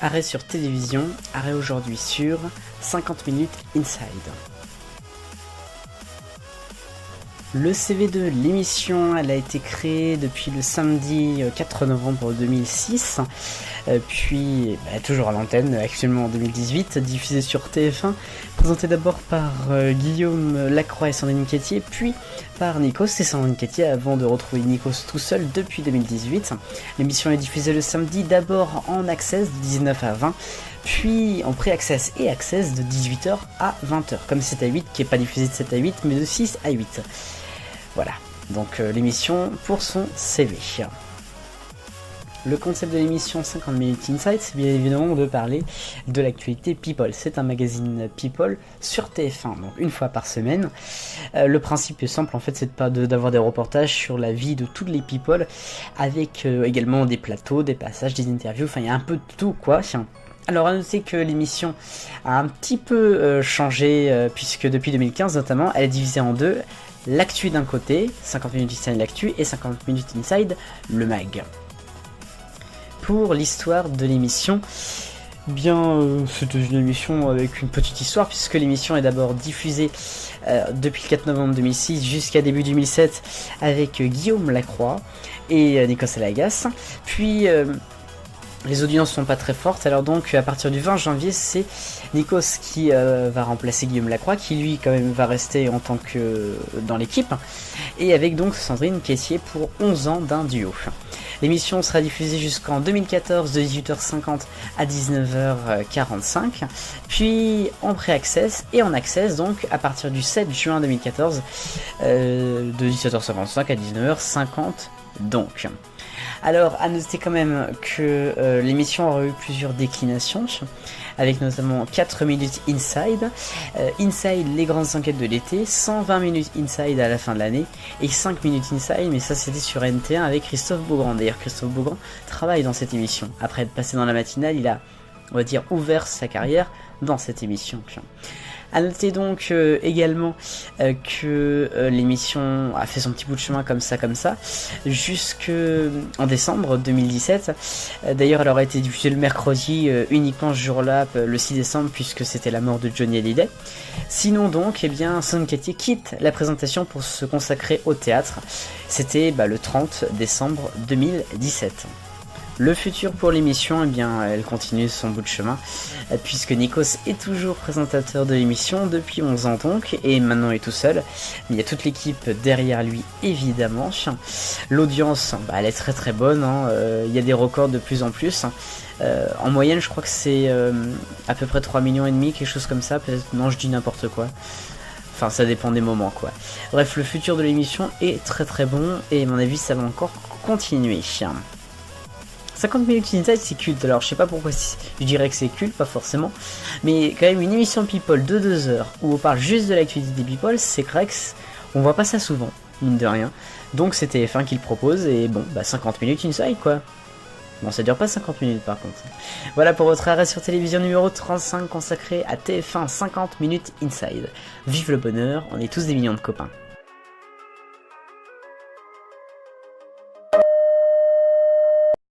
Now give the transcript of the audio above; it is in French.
Arrêt sur télévision, arrêt aujourd'hui sur 50 minutes inside. Le CV de l'émission, elle a été créée depuis le samedi 4 novembre 2006, puis toujours à l'antenne, actuellement en 2018, diffusée sur TF1, présentée d'abord par Guillaume Lacroix et Sandrine Quétier, puis par Nikos et Sandrine Quétier, avant de retrouver Nikos tout seul depuis 2018. L'émission est diffusée le samedi d'abord en access de 19 à 20, puis en pré-access et access de 18h à 20h, comme 7 à 8, qui n'est pas diffusé de 7 à 8, mais de 6 à 8. Voilà, donc l'émission pour son CV. Le concept de l'émission 50 minutes inside, c'est bien évidemment de parler de l'actualité People. C'est un magazine People sur TF1, donc une fois par semaine. Le principe est simple, en fait, c'est d'avoir des reportages sur la vie de toutes les People, avec également des plateaux, des passages, des interviews, enfin il y a un peu de tout quoi. Alors à noter que l'émission a un petit peu changé, puisque depuis 2015 notamment, elle est divisée en deux. L'actu d'un côté, 50 minutes inside l'actu, et 50 minutes inside le mag. Pour l'histoire de l'émission, c'était une émission avec une petite histoire, puisque l'émission est d'abord diffusée depuis le 4 novembre 2006 jusqu'à début 2007 avec Guillaume Lacroix et Nikos Alagas, puis les audiences sont pas très fortes, alors donc à partir du 20 janvier c'est Nikos qui va remplacer Guillaume Lacroix, qui lui quand même va rester en tant que dans l'équipe, et avec donc Sandrine Quétier pour 11 ans d'un duo. L'émission sera diffusée jusqu'en 2014 de 18h50 à 19h45, puis en pré-access et en access donc à partir du 7 juin 2014 de 17h55 à 19h50 donc. Alors, à noter quand même que l'émission aura eu plusieurs déclinations, avec notamment 4 minutes inside, inside les grandes enquêtes de l'été, 120 minutes inside à la fin de l'année, et 5 minutes inside, mais ça c'était sur NT1 avec Christophe Beaugrand. D'ailleurs, Christophe Beaugrand travaille dans cette émission. Après être passé dans la matinale, il a, on va dire, ouvert sa carrière dans cette émission. A noter donc également que l'émission a fait son petit bout de chemin comme ça, jusqu'en décembre 2017. D'ailleurs, elle aurait été diffusée le mercredi, uniquement ce jour-là, le 6 décembre, puisque c'était la mort de Johnny Hallyday. Sinon donc, Sandrine Quétier quitte la présentation pour se consacrer au théâtre. C'était le 30 décembre 2017. Le futur pour l'émission, elle continue son bout de chemin, puisque Nikos est toujours présentateur de l'émission depuis 11 ans donc, et maintenant est tout seul. Mais il y a toute l'équipe derrière lui, évidemment. L'audience, elle est très très bonne, il y a des records de plus en plus. En moyenne, je crois que c'est à peu près 3,5 millions, quelque chose comme ça, peut-être, non, je dis n'importe quoi. Enfin, ça dépend des moments, quoi. Bref, le futur de l'émission est très très bon, et à mon avis, ça va encore continuer. 50 minutes inside, c'est culte. Alors je sais pas pourquoi je dirais que c'est culte, pas forcément, mais quand même une émission People de 2 heures où on parle juste de l'actualité des People, c'est vrai qu'on voit pas ça souvent, mine de rien. Donc c'est TF1 qui le propose, et 50 minutes inside quoi. Bon, ça dure pas 50 minutes par contre. Voilà pour votre arrêt sur télévision numéro 35 consacré à TF1 50 minutes inside. Vive le bonheur, on est tous des millions de copains.